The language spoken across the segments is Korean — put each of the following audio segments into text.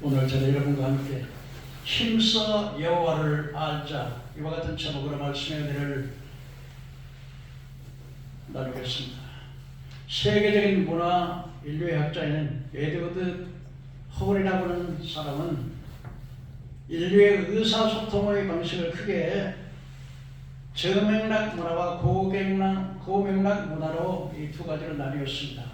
오늘 저는 여러분과 함께 힘써 여호와를 알자, 이와 같은 제목으로 말씀의 은혜를 나누겠습니다. 세계적인 문화 인류의 학자인 에드워드 허울이라고 하는 사람은 인류의 의사소통의 방식을 크게 저맥락 문화와 고맥락 문화로 이 두 가지로 나뉘었습니다.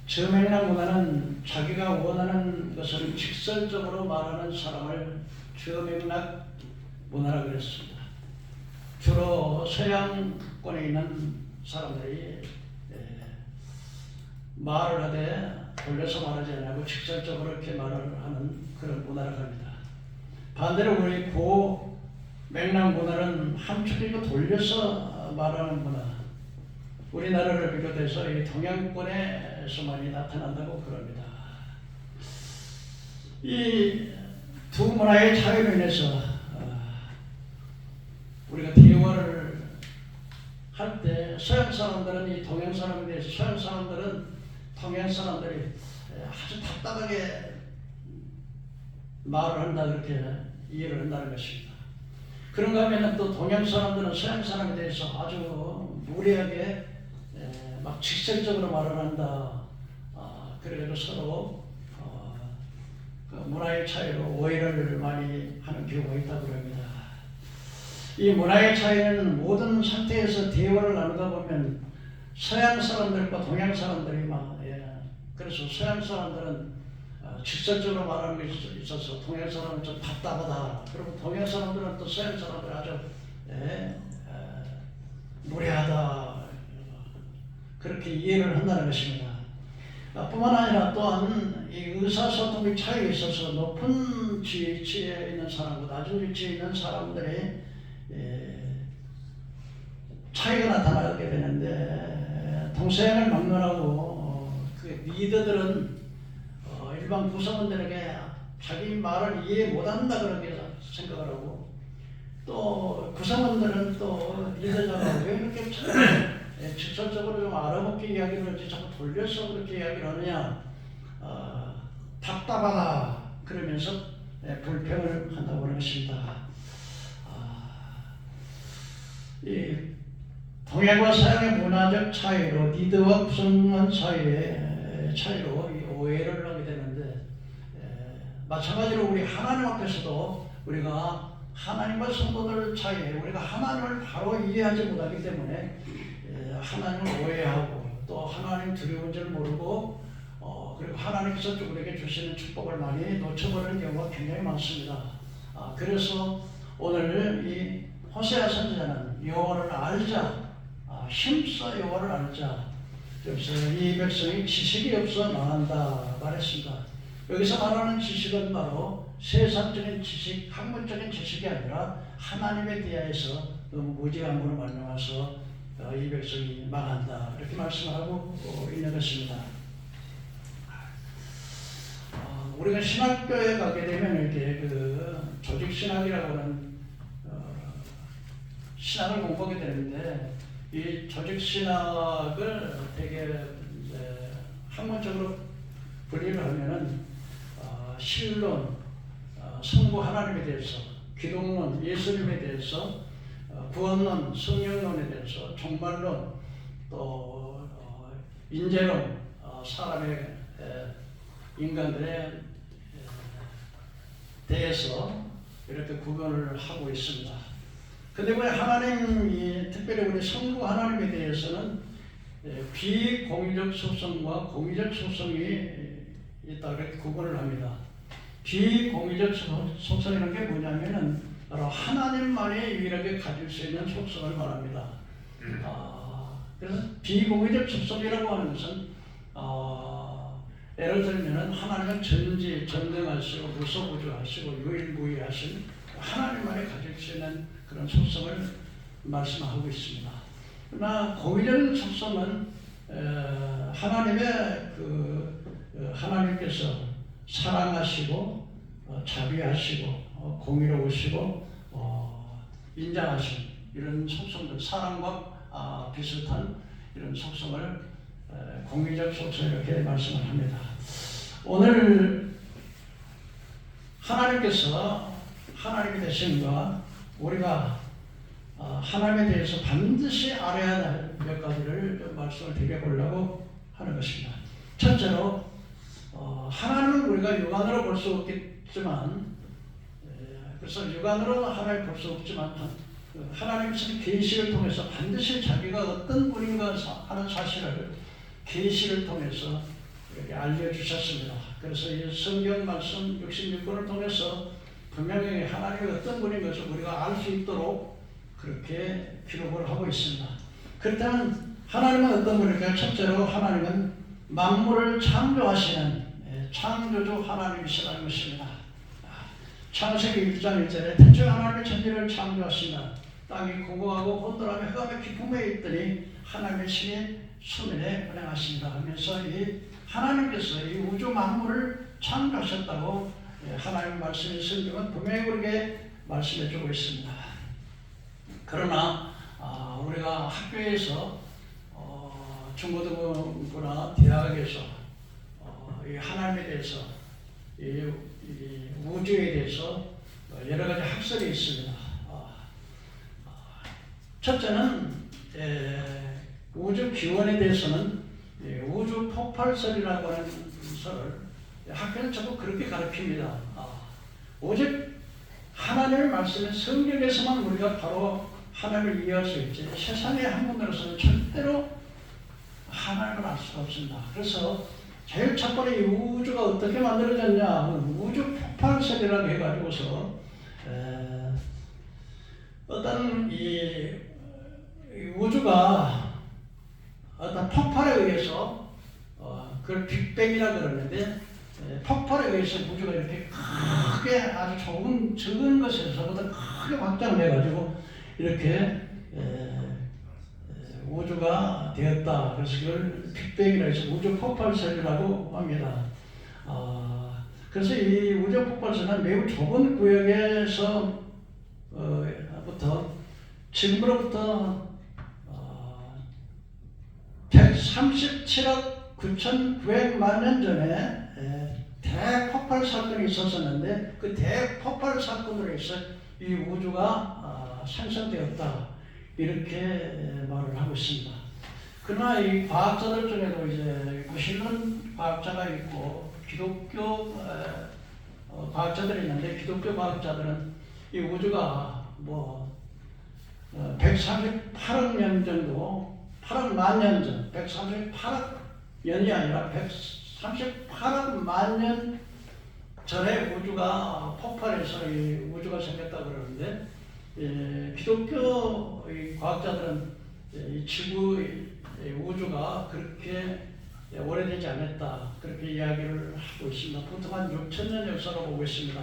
저맥락 문화는 자기가 원하는 것을 직설적으로 말하는 사람을 저맥락 문화라고 그랬습니다. 주로 서양권에 있는 사람들이 말을 하되 돌려서 말하지 않고 직설적으로 이렇게 말을 하는 그런 문화라고 합니다. 반대로 우리 고맥락 문화는 함축이고 돌려서 말하는 문화, 우리나라를 비롯해서 이 동양권에서 많이 나타난다고 그럽니다. 이 두 문화의 차이로 인해서 우리가 대화를 할 때 서양 사람들은 이 동양 사람에 대해서 서양 사람들은 동양 사람들이 아주 답답하게 말을 한다, 그렇게 이해를 한다는 것입니다. 그런가 하면 또 동양 사람들은 서양 사람에 대해서 아주 무례하게 막 직설적으로 말을 한다. 그래서 서로 그 문화의 차이로 오해를 많이 하는 경우가 있다고 합니다. 이 문화의 차이는 모든 상태에서 대화를 나누다 보면 서양 사람들과 동양 사람들이 그래서 서양 사람들은 직설적으로 말하는 게 있어서 동양 사람은 좀 답답하다. 그리고 동양 사람들은 또 서양 사람들 아주 무례하다, 그렇게 이해를 한다는 것입니다. 뿐만 아니라 또한 이 의사소통의 차이에 있어서 높은 위치에 있는 사람과 낮은 위치에 있는 사람들의 차이가 나타나게 되는데, 동서양을 막론하고 그 리더들은 일반 구성원들에게 자기 말을 이해 못한다 그렇게 생각을 하고, 또 구성원들은 또 리더자가 왜 이렇게 직설적으로 좀 알아먹게 이야기를 하지 자꾸 돌려서 그렇게 이야기를 하느냐, 답답하다 그러면서 불평을 한다고 하는 것입니다. 이 동양과 서양의 문화적 차이로 리더와 구성원 사이의 차이로 이 오해를 하게 되는데, 마찬가지로 우리 하나님 앞에서도 우리가 하나님과 성도들 사이에 우리가 하나님을 바로 이해하지 못하기 때문에 하나님을 오해하고 또 하나님 두려운 줄 모르고 그리고 하나님께서 우리에게 주시는 축복을 많이 놓쳐버리는 경우가 굉장히 많습니다. 그래서 오늘 이 호세아 선지자는 여호와를 알자, 힘써 여호와를 알자, 여기서 이 백성이 지식이 없어 망한다 말했습니다. 여기서 말하는 지식은 바로 세상적인 지식, 학문적인 지식이 아니라 하나님에 대하여서 너무 무지함으로 말미암아서 이 백성이 망한다, 이렇게 말씀하고 있는 것입니다. 우리가 신학교에 가게 되면 이렇게 그 조직신학이라고 하는 신학을 공부하게 되는데, 이 조직신학을 되게 학문적으로 분리를 하면은 신론, 성부 하나님에 대해서, 기독론, 예수님에 대해서, 구원론, 성령론에 대해서, 종말론, 또 인재론, 사람의 인간들에 대해서 이렇게 구분을 하고 있습니다. 근데 왜 하나님이, 특별히 우리 성부 하나님에 대해서는 비공의적 속성과 공의적 속성이 있다, 이렇게 구분을 합니다. 비공의적 속성이라는 게 뭐냐면은 바로 하나님만이 유일하게 가질 수 있는 속성을 말합니다. 그래서 비공의적 속성이라고 하는 것은 예를 들면 하나님은 전능하시고 무소부주하시고 유일무이하신 하나님만이 가질 수 있는 그런 속성을 말씀하고 있습니다. 그러나 공의적 속성은 하나님의 하나님께서 사랑하시고 자비하시고 공의로우시고 인자하신 이런 속성들, 사랑과 비슷한 이런 속성을 공의적 속성, 이렇게 말씀을 합니다. 오늘 하나님께서 하나님이 되신과 우리가 하나님에 대해서 반드시 알아야 할 몇 가지를 좀 말씀을 드려보려고 하는 것입니다. 첫째로 하나님은 우리가 육안으로 볼 수 없겠지만, 그래서 육안으로 하나님을 볼 수 없지만 하나님께서는 계시를 통해서 반드시 자기가 어떤 분인가 하는 사실을 계시를 통해서 알려주셨습니다. 그래서 이 성경 말씀 66권을 통해서 분명히 하나님이 어떤 분인 것을 우리가 알 수 있도록 그렇게 기록을 하고 있습니다. 그렇다면 하나님은 어떤 분일까요? 첫째로 하나님은 만물을 창조하시는 창조주 하나님이시라는 것입니다. 창세기 1장 1절에 태초에 하나님의 천지를 창조하시나 땅이 공고하고 혼돈하며 흑암의 깊음에 있더니 하나님의 신이 수면에 운행하신다 하면서 이 하나님께서 이 우주 만물을 창조하셨다고 하나님의 말씀이 성경은 분명히 우리에게 말씀해 주고 있습니다. 그러나 우리가 학교에서 중고등부나 대학에서 이 하나님에 대해서 이 우주에 대해서 여러 가지 학설이 있습니다. 첫째는 우주 기원에 대해서는 우주 폭발설이라고 하는 설을 학교는 전부 그렇게 가르칩니다. 오직 하나님의 말씀은 성경에서만 우리가 바로 하나님을 이해할 수 있지 세상의 학문으로서는 절대로 하나님을 알 수가 없습니다. 그래서 제일 첫 번째 이 우주가 어떻게 만들어졌냐, 우주 폭발설이라고 해가지고서 어떤 이 우주가 어떤 폭발에 의해서 그걸 빅뱅이라고 그러는데 폭발에 의해서 우주가 이렇게 크게 아주 적은 것에서보다 크게 확장을 해가지고 이렇게 우주가 되었다. 그래서 그걸 빅뱅이라고 해서 우주 폭발설이라고 합니다. 그래서 이 우주 폭발설은 매우 좁은 구역에서 부터 지금으로부터 137억 9,900만 년 전에 대폭발 사건이 있었었는데 그 대폭발 사건으로 해서 이 우주가 생성되었다 이렇게 말을 하고 있습니다. 그러나 이 과학자들 중에도 이제 무신론 과학자가 있고 기독교 과학자들이 있는데 기독교 과학자들은 이 우주가 138억 년 정도 8억 만 년 전 138억 년이 아니라 138억 만 년 전에 우주가 폭발해서 이 우주가 생겼다고 그러는데 기독교 과학자들은 이 지구 우주가 그렇게 오래되지 않았다 그렇게 이야기를 하고 있습니다. 보통 한 6,000년 역사로 보고 있습니다.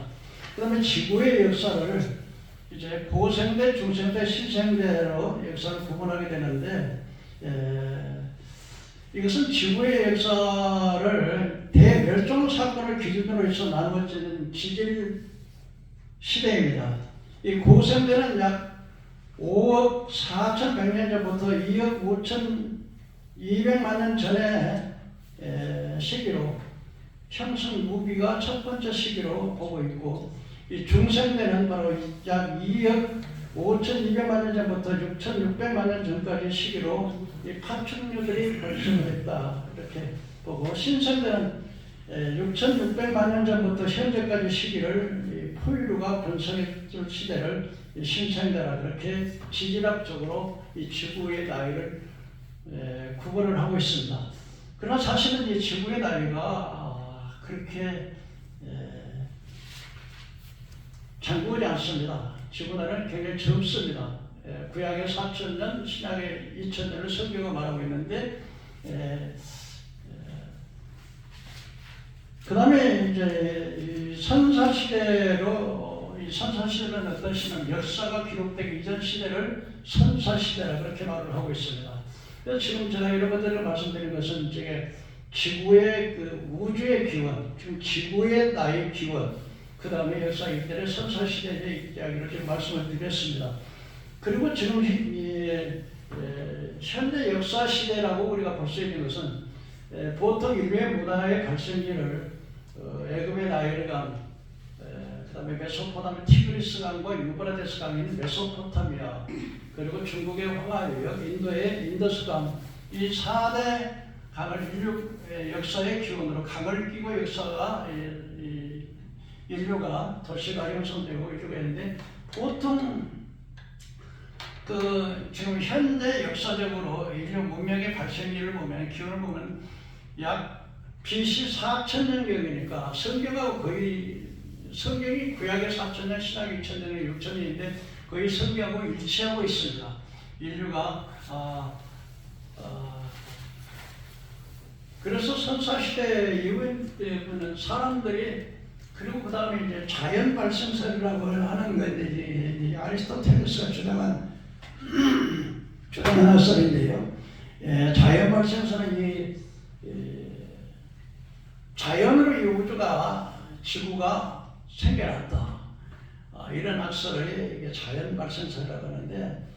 그 다음에 지구의 역사를 이제 고생대, 중생대, 신생대로 역사를 구분하게 되는데 이것은 지구의 역사를 대멸종 사건을 기준으로 해서 나누어지는 지질 시대입니다. 이 고생대는 약 5억 4,100년 전부터 2억 5,200만 년 전에 시기로 형성 무기가 첫 번째 시기로 보고 있고 이 중생대는 바로 약 2억 5,200만 년 전부터 6,600만 년 전까지 시기로 이 파충류들이 발생을 했다 이렇게 보고 신생대는 6,600만 년 전부터 현재까지 시기를 포유류가 번성했을 시대를 신생대라 그렇게 지질학적으로 이 지구의 나이를 구분을 하고 있습니다. 그러나 사실은 이 지구의 나이가 그렇게 장구하지 않습니다. 지구나라는 굉장히 젊습니다. 구약의 4,000년, 신약의 2,000년을 성경가 말하고 있는데, 그 다음에 이제 선사시대로, 이 선사시대는 어떤 시대는 역사가 기록되기 이전 시대를 선사시대라 그렇게 말을 하고 있습니다. 그래서 지금 제가 여러분들에게 말씀드린 것은 이제 지구의 그 우주의 기원, 지금 지구의 나의 기원, 그 다음에 역사 이때의 선사시대의 이야기를 지금 말씀을 드렸습니다. 그리고 지금 현대 역사 시대라고 우리가 볼 수 있는 것은 보통 인류의 문화의 발생기를 애굽의 나일강, 그다음에 메소포타미아 티그리스 강과 유브라데스 강이 있는 메소포타미아, 그리고 중국의 황하유역, 인도의 인더스강, 이 4대 강을 인류 역사의 기원으로 강을 끼고 역사가 인류가 도시가 형성되고 인류가 있는데, 보통 지금 현대 역사적으로 인류 문명의 발생일을 보면, 기원을 보면 약 BC 4000년경이니까 성경하고 거의, 성경이 구약의 4000년, 신약이 2000년에 6000년인데 거의 성경하고 일치하고 있습니다. 인류가 그래서 선사시대 이후에는 사람들이, 그리고 그 다음에 이제 자연 발생설이라고 하는 건데, 아리스토텔레스가 주장한 학설인데요. 자연 발생설은 자연으로 이 우주가, 지구가 생겨났다. 이런 학설을 이게 자연 발생설이라고 하는데,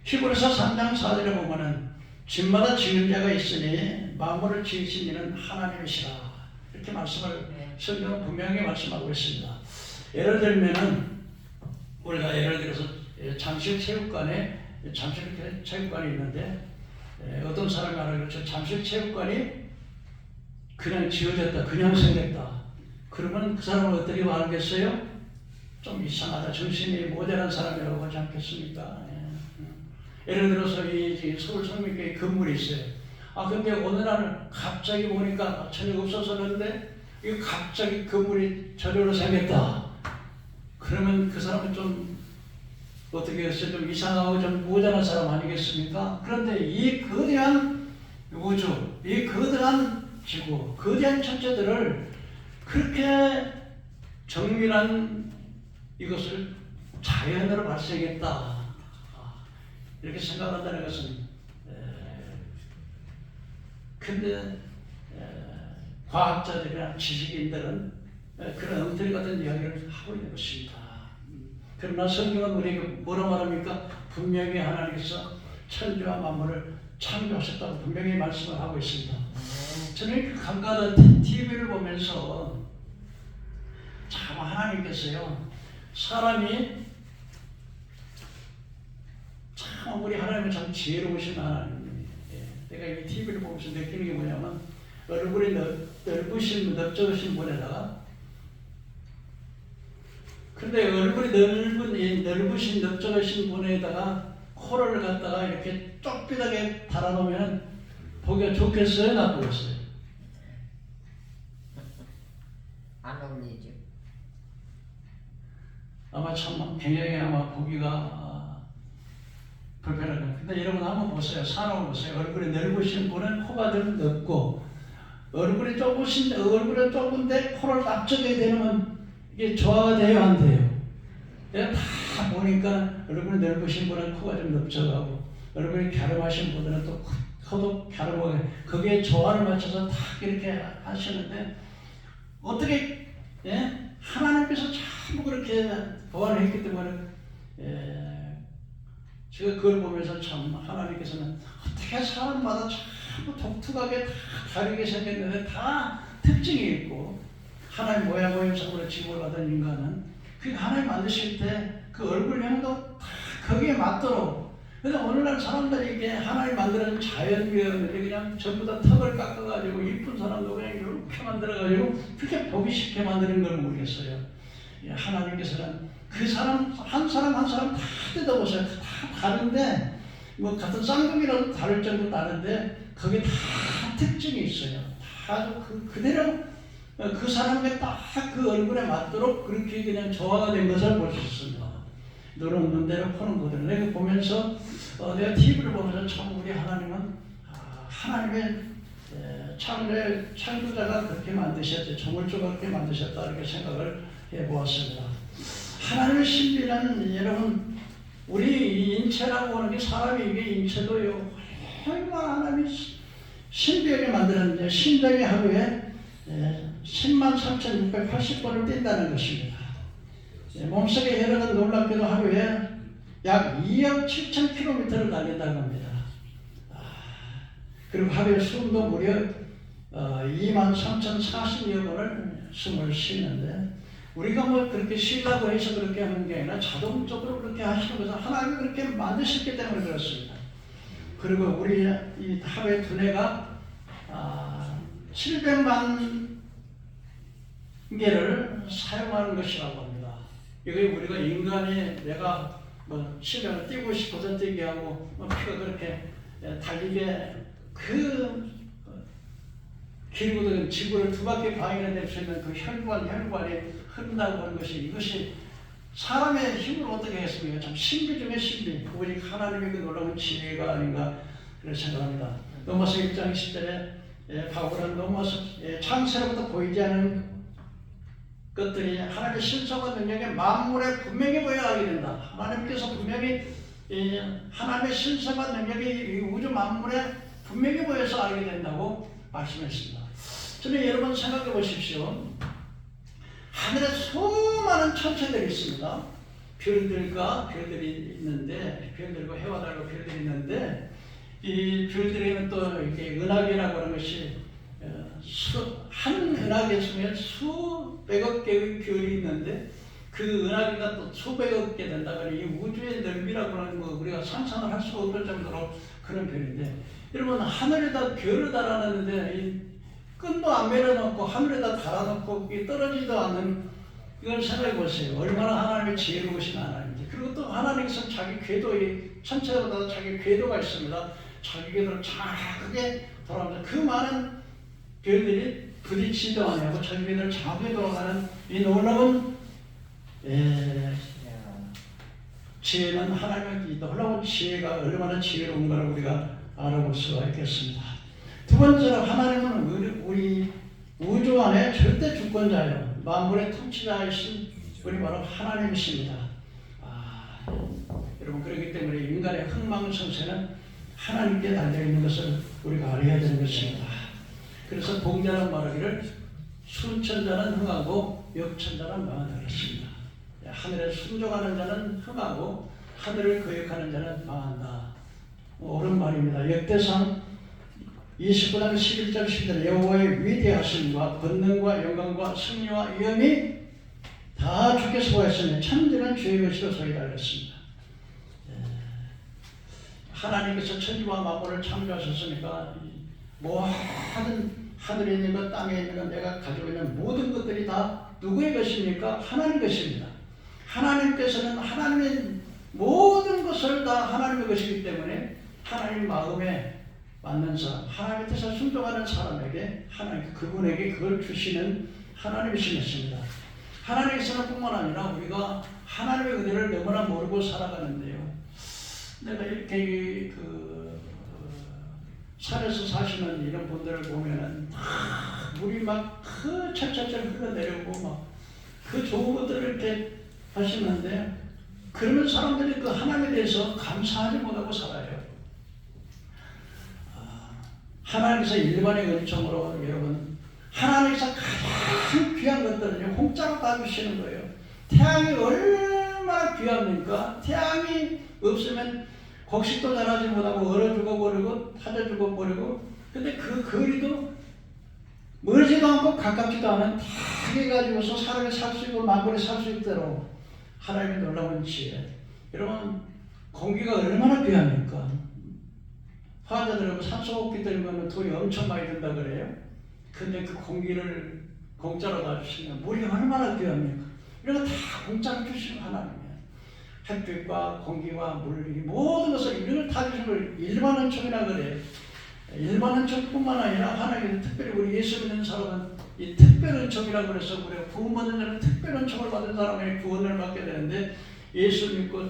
히브리서 3장 4절에 보면은 집마다 지은 자가 있으니 만물을 지으신 이는 하나님이시라, 이렇게 말씀을 성경은 분명히 말씀하고 있습니다. 예를 들면은 우리가 예를 들어서 잠실체육관에 있는데, 어떤 사람이 말하는 것처럼 잠실체육관이 그냥 지어졌다, 그냥 생겼다. 그러면 그 사람은 어떻게 말하겠어요? 좀 이상하다, 정신이 모자란 사람이라고 하지 않겠습니까? 예를 들어서 이 서울 성민교회 건물이 있어요. 근데 어느 날 갑자기 보니까 저녁 없어졌는데 이 갑자기 건물이 저절로 생겼다. 그러면 그 사람은 좀 어떻게 했어요? 좀 이상하고 좀 모자란 사람 아니겠습니까? 그런데 이 거대한 우주, 이 거대한 지구, 거대한 천체들을 그렇게 정밀한 이것을 자연으로 발생했다, 이렇게 생각한다는 것은, 근데 과학자들이나 지식인들은 그런 엉터리 같은 이야기를 하고 있는 것입니다. 그러나 성경은 우리에게 뭐라 말합니까? 분명히 하나님께서 천지와 만물을 창조하셨다고 분명히 말씀을 하고 있습니다. 저는 그 간간한 TV를 보면서 참 하나님께서요, 사람이 참, 우리 하나님은 참 지혜로우신 하나님입니다. 내가 이 TV를 보면서 느끼는 게 뭐냐면, 얼굴이 넓으신, 넓적으신 분에다가, 근데 얼굴이 넓으신, 넓적으신 분에다가 코를 갖다가 이렇게 좁비하게 달아놓으면 보기가 좋겠어요, 나쁘겠어요? 안 어울리죠. 아마 참 굉장히 아마 보기가 불편하다. 근데 여러분 한번 보세요. 사람을 보세요. 얼굴이 넓으신 분은 코가 좀 넓고, 얼굴이 좁은데 코를 납작하게 되면 이게 조화가 돼요, 안 돼요? 내가 다 보니까 얼굴이 넓으신 분은 코가 좀 넓적하고, 얼굴이 갸름하신 분들은 또 코도 갸름하게, 거기에 조화를 맞춰서 다 이렇게 하시는데, 어떻게, 하나님께서 참 그렇게 보완을 했기 때문에, 제가 그걸 보면서 참 하나님께서는 어떻게 사람마다 참 독특하게 다 다르게 생겼는데 다 특징이 있고, 하나님 모양과 형상으로 지음을 받은 인간은 그 하나님 만드실 때 그 얼굴형도 다 거기에 맞도록. 근데 오늘날 사람들이 이게 하나님 만드는 자연미형들이 그냥 전부 다 턱을 깎아가지고 이쁜 사람도 그냥 이렇게 만들어가지고 그렇게 보기 쉽게 만드는 걸 모르겠어요. 하나님께서는 그 사람 한 사람 다 뜯어보세요. 다 다른데, 뭐 같은 쌍둥이라도 다를 정도 다른데 거기에 다 특징이 있어요. 다 그대로 그 사람의 딱 그 얼굴에 맞도록 그렇게 그냥 조화가 된 것을 볼 수 있습니다. 눈은 눈대로 코는 그대로. 내가 보면서 내가 TV를 보면서 참 우리 하나님은 하나님의 창조자가 그렇게 만드셨죠. 조물주가 그렇게 만드셨다, 이렇게 생각을 해보았습니다. 하나님의 신비는 여러분, 우리 인체라고 하는 게, 사람이 이게 인체도요, 얼마나 하나님이 신비하게 만들었는데, 심장이 하루에 103,680번을 뛴다는 것입니다. 몸속의 혈액은 놀랍게도 하루에 약 2억 7천 km를 달린다고 합니다. 그리고 하루에 숨도 무려 23,040여 번을 숨을 쉬는데, 우리가 뭐 그렇게 쉬려고 해서 그렇게 하는 게 아니라 자동적으로 그렇게 하시는 것은 하나님이 그렇게 만드셨기 때문에 그렇습니다. 그리고 우리 이 하루에 두뇌가 700만 개를 사용하는 것이라고 합니다. 이게 우리가 인간이 내가 뭐 시간을 뛰고 싶어서 뛰게 하고 뭐 피가 그렇게 달리게 그 길고 지구를 두 바퀴 방향에 될 수 있는 그 혈관이 흐른다고 하는 것이 이것이 사람의 힘을 어떻게 했습니까? 참 신비 중의 신비, 오직 하나님의 그 놀라운 지혜가 아닌가 그런 생각합니다. 로마서 1장 10절에 바울은 로마서 창세로부터 보이지 않는 것들이 하나님의 신성한 능력에 만물에 분명히 보여야 하게 된다. 하나님께서 분명히 하나님의 신성한 능력이 우주 만물에 분명히 보여서 알게 된다고 말씀했습니다. 저는 여러분 생각해 보십시오. 하늘에 수많은 천체들이 있습니다. 별들이 있는데, 별들과 해와 달과 별들이 있는데, 이 별들에는 또 이렇게 은하계라고 하는 것이 한 은하계 중에 수백억 개의 별이 있는데, 그 은하계가 또 수백억 개 된다면 이 우주의 넓이라고 하는 뭐 우리가 상상을 할 수 없을 정도로 그런 별인데, 여러분 하늘에다 별을 달아놨는데 이 끈도 안 매려놓고 하늘에다 달아놓고 떨어지지도 않는 이걸 생각해 보세요. 얼마나 하나님의 지혜로우신 하나님인지. 그리고 또 하나님께서 자기 궤도에 천체보다 자기 궤도가 있습니다. 자기 궤도를 정확하게 돌아가면서 그 많은 별들이 부딪히지도 않고 자기 궤도를 정확하게 돌아가는 이 놀라운 지혜는 하나님의 놀라운 지혜가 얼마나 지혜로운가를 우리가 알아볼 수가 있겠습니다. 두 번째로 하나님은 우리 우주 안에 절대 주권자예요. 만물의 통치자이신 우리 바로 하나님이십니다. 여러분 그렇기 때문에 인간의 흥망성쇠는 하나님께 달려있는 것을 우리가 알아야 되는 것입니다. 그래서 봉자는 말하기를 순천자는 흥하고 역천자는 망한다 그랬습니다. 하늘에 순종하는 자는 흥하고 하늘을 거역하는 자는 망한다. 옳은 말입니다. 역대상 29장 11절 10절 여호와의 위대하심과 권능과 영광과 승리와 위엄이 다 주께서 보았으니 천지는 주의 것이로 소이다 그랬습니다. 하나님께서 천지와 만물을 창조하셨으니까 모든 하늘에 있는 것, 땅에 있는 것, 내가 가지고 있는 모든 것들이 다 누구의 것입니까? 하나님 것입니다. 하나님께서는 하나님의 모든 것을 다 하나님의 것이기 때문에 하나님 마음에 맞는 사람, 하나님의 뜻을 순종하는 사람에게 하나님 그분에게 그걸 주시는 하나님이신 것입니다. 하나님께서는 뿐만 아니라 우리가 하나님의 은혜를 너무나 모르고 살아가는데요. 내가 이렇게 산에서 사시는 이런 분들을 보면은 물이 막 철철철 흘러내려오고 막 그 좋은 것들을 이렇게 하시는데 그러면 사람들이 그 하나님에 대해서 감사하지 못하고 살아요. 하나님께서 일반의 은총으로 여러분 하나님께서 가장 귀한 것들은요 공짜로 다 주시는 거예요. 태양이 얼마나 귀합니까? 태양이 없으면 곡식도 자라지 못하고 얼어 죽어버리고 타져 죽어버리고 근데 그 거리도 멀지도 않고 가깝지도 않은 탁 해가지고서 사람이 살 수 있고 만물이 살 수 있도록 하나님의 놀라운 지혜. 여러분 공기가 얼마나 귀합니까? 환자들 산소호흡기 들면 돈이 엄청 많이 든다 그래요. 근데 그 공기를 공짜로 다 주시면 물이 얼마나 귀합니까? 이런 거 다 공짜로 주시는 하나님이에요. 햇빛과 공기와 물 모든 것을 이런 걸 다 주시는 걸 일반 은총이라 그래요. 일반 은총뿐만 아니라 하나님께서 특별히 우리 예수 믿는 사람은 이 특별 은총이라고 그래서 우리가 구원받는 자는 특별 은총을 받은 사람에게 구원을 받게 되는데 예수 믿고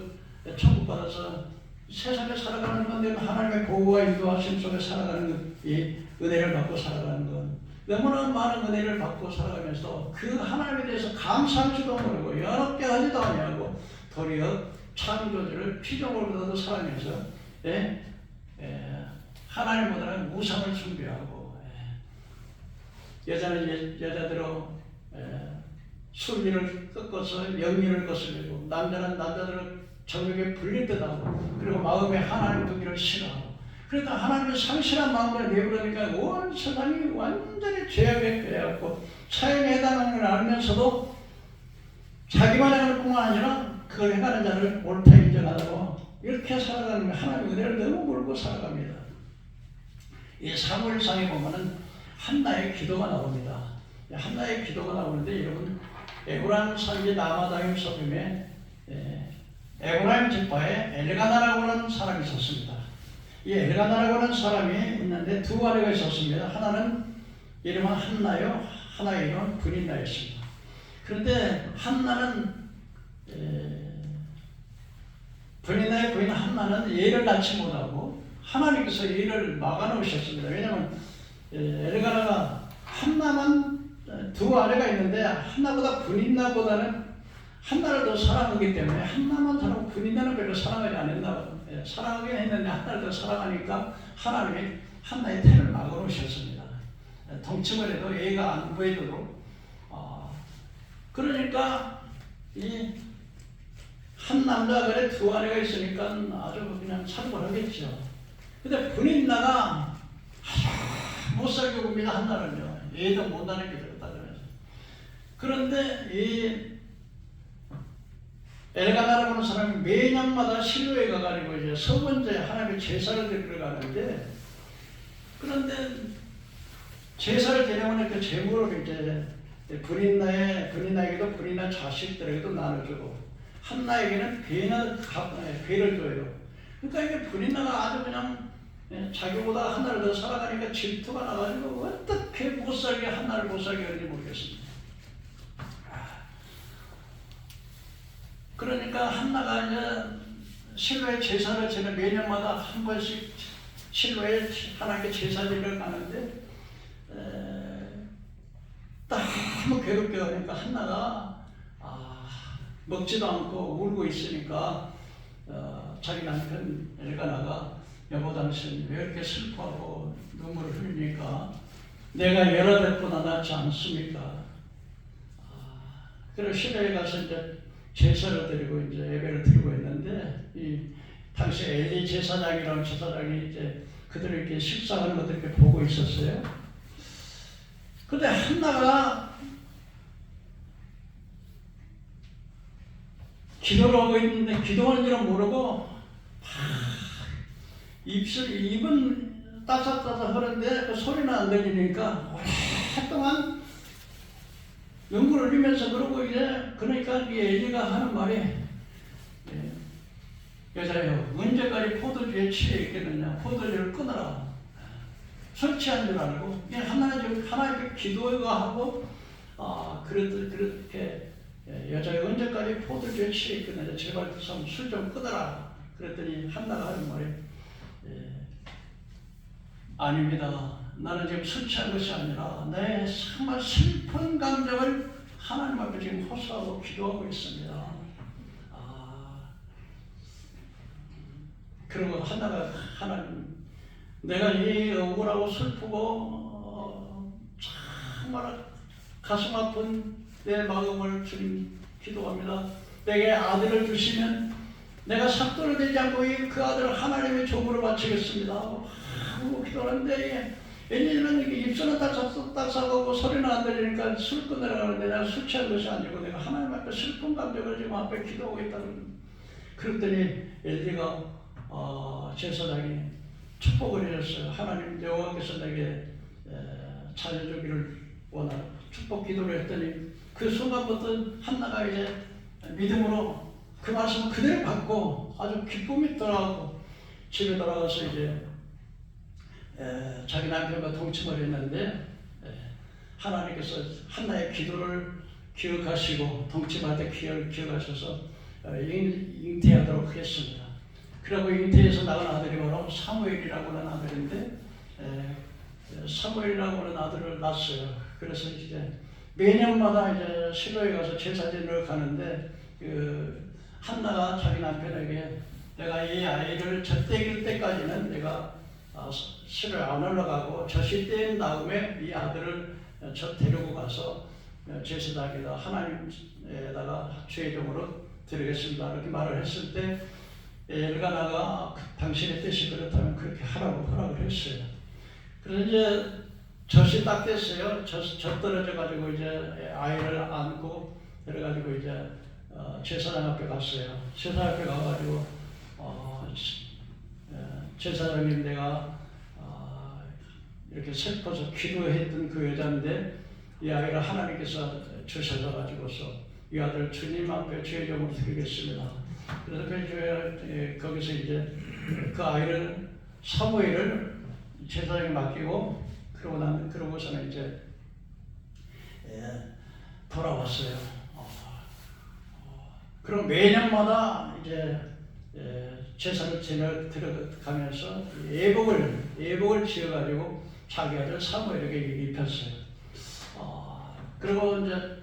천국 받아서 세상에 살아가는 건데 하나님의 보호와 인도하심 속에 살아가는 이 은혜를 받고 살아가는 건 너무나 많은 은혜를 받고 살아가면서 그 하나님에 대해서 감사하지도 모르고 여롭게 하지도 아니하고 도리어 창조주를 피조물로도 살아가면서 하나님보다는 우상을 숭배하고 여자는 여자대로 순리를 꺾어서 영리를 거스르고 남자는 남자대로 정욕에 불릴 듯하고 그리고 마음에 하나님 두기를 싫어하고 그러다 하나님의 상실한 마음을 내버리니까 온 세상이 완전히 죄악에 빼앗고 사형에 해당하는 걸 알면서도 자기만 해갈 뿐만 아니라 그걸 해가는 자를 옳다 인정하고 이렇게 살아가는 게 하나님 은혜를 너무 몰고 살아갑니다. 이 사무엘상에 보면은 한나의 기도가 나옵니다. 한나의 기도가 나오는데 여러분 에브라임 산지 나마다임 소빔에 에브라임 지파에 엘가나라고 하는 사람이 있었습니다. 이 엘가나라고 하는 사람이 있는데 두 아내가 있었습니다. 하나는 이름은 한나요, 하나의 이름은 브닌나였습니다. 그런데 한나는 브닌나의 부인 한나는 예를 낳지 못하고 하나님께서 예를 막아놓으셨습니다. 왜냐하면 엘가나가 한나만 두 아내가 있는데 한나보다 브닌나보다는 한나를 더 사랑하기 때문에 한나만 사랑하고 브닌나는 별로 사랑하지 않았나 사랑하긴 했는데 한나를 더 사랑하니까 하나님이 한나의 태를 막아놓으셨습니다. 동침을 해도 애가 안 보이도록. 그러니까 이 한 남자 그래 두 아내가 있으니까 아주 그냥 살벌하겠죠. 근데 브닌나가 못 살게 봅니다. 한나를요. 애도 못 나는 게 되었다 그래서. 그런데 이 엘가나라고 하는 사람이 매년마다 실로에 가가지고 이제 첫 번째 하나님의 제사를 드리러 가는데, 그런데 제사를 드려오는 그 제물을 이제 브닌나에게도 브닌나 자식들에게도 나눠주고 한나에게는 괴를 줘요. 그러니까 이게 브닌나가 아주 그냥 자기보다 한나를 더 살아가니까 질투가 나가지고 어떻게 못 살게 한나를 못 살게 하는지 모르겠습니다. 그러니까 한나가 이제 실로에 제사를 지내 매년마다 한 번씩 실로에 하나님께 제사 드리러 가는데 너무 괴롭게 하니까 한나가 먹지도 않고 울고 있으니까 자기 남편 엘가나가 여보 당신 왜 이렇게 슬퍼하고 눈물을 흘리니까 내가 여러 대보다 낫지 않습니까? 그래서 실로에 가서 이제 제사를 드리고 이제 예배를 드리고 있는데 이 당시 엘리 제사장이라는 제사장이 이제 그들을 이렇게 식사하는 것들 이렇게 보고 있었어요. 근데 한나가 기도를 하고 있는데 기도하는 줄은 모르고 입은 따삭따삭 하는데 그 소리는 안 들리니까 오랫동안 눈물을 흘리면서 그러고 이제 그러니까 이 엘리가 하는 말이 여자여 언제까지 포도주에 취해 있겠느냐 포도주를 끊어라. 술 취한 줄 알고 하나님께 기도하고 그렇게 여자여 언제까지 포도주에 취해 있겠느냐 제발 술 좀 끊어라. 그랬더니 한나가 하는 말이 아닙니다. 나는 지금 술 취한 것이 아니라 내 정말 슬픈 감정을 하나님 앞에 지금 호소하고 기도하고 있습니다. 그리고 한나가 하나님 내가 이 억울하고 슬프고 정말 가슴 아픈 내 마음을 주님 기도합니다. 내게 아들을 주시면 내가 삭도를 되지 않고 그 아들을 하나님의 종으로 바치겠습니다. 하고 기도하는데 엘리는 입술은 딱딱하고 소리는 안 들리니까 술 끊으라는데 내가 술 취한 것이 아니고 내가 하나님 앞에 슬픈 감정을 지금 앞에 기도하고 있다는. 그랬더니 엘리가 제사장이 축복을 해줬어요. 하나님 여호와께서 내게 자녀 주기를 원하는 축복 기도를 했더니 그 순간부터 한나가 이제 믿음으로 그 말씀을 그대로 받고 아주 기쁨이 돌아오고 집에 돌아가서 이제 자기 남편과 동침을 했는데 하나님께서 한나의 기도를 기억하시고 동침할 때 기억하셔서 잉태하도록 했습니다. 그리고 잉태에서 낳은 아들이 바로 사무엘이라고 하는 아들인데 사무엘이라고 하는 아들을 낳았어요. 그래서 이제 매년마다 이제 실로에 가서 제사 지내러 가는데 한나가 자기 남편에게 내가 이 아이를 젖대길 때까지는 내가 실로에 안 올라가고 젖이 뗀 다음에 이 아들을 젖 데리고 가서 제사장에다 하나님에다가 죄종으로 드리겠습니다. 이렇게 말을 했을 때 엘가나가 당신의 뜻이 그렇다면 그렇게 하라고 허락을 했어요. 그래서 이제 젖이 딱 됐어요. 젖 떨어져 가지고 이제 아이를 안고 그래가지고 이제 제사장 앞에 갔어요. 제사장 앞에 가가지고 제사장님 내가 이렇게 슬퍼서 기도했던 그 여자인데 이 아이를 하나님께서 주셔서 가지고서 이 아들 주님 앞에 죄종으로 드리겠습니다. 그래서 거기서 이제 그 아이를 사무엘을 제사장에 맡기고 그러고서는 이제 돌아왔어요. 그럼 매년마다 이제 제사를 들어가면서 예복을 지어가지고 자기 아들 사무엘에게 입혔어요. 그리고 이제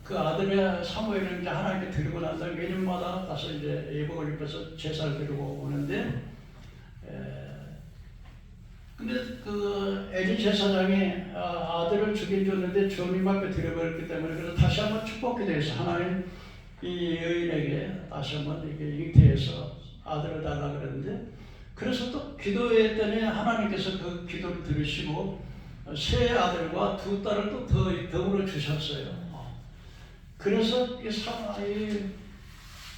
그 아들의 사무엘을 이제 하나님께 드리고 난 다음에 매년마다 가서 이제 예복을 입혀서 제사를 드리고 오는데, 근데 그 엘리 제사장이 아들을 죽여줬는데 주님 앞에 드려버렸기 때문에 그래서 다시 한번 축복 기도해서 하나님 이 여인에게 다시 한번 이렇게 잉태해서 아들을 달라 그랬는데, 그래서 또 기도했더니 하나님께서 그 기도를 들으시고 세 아들과 두 딸을 또 더불어 주셨어요. 그래서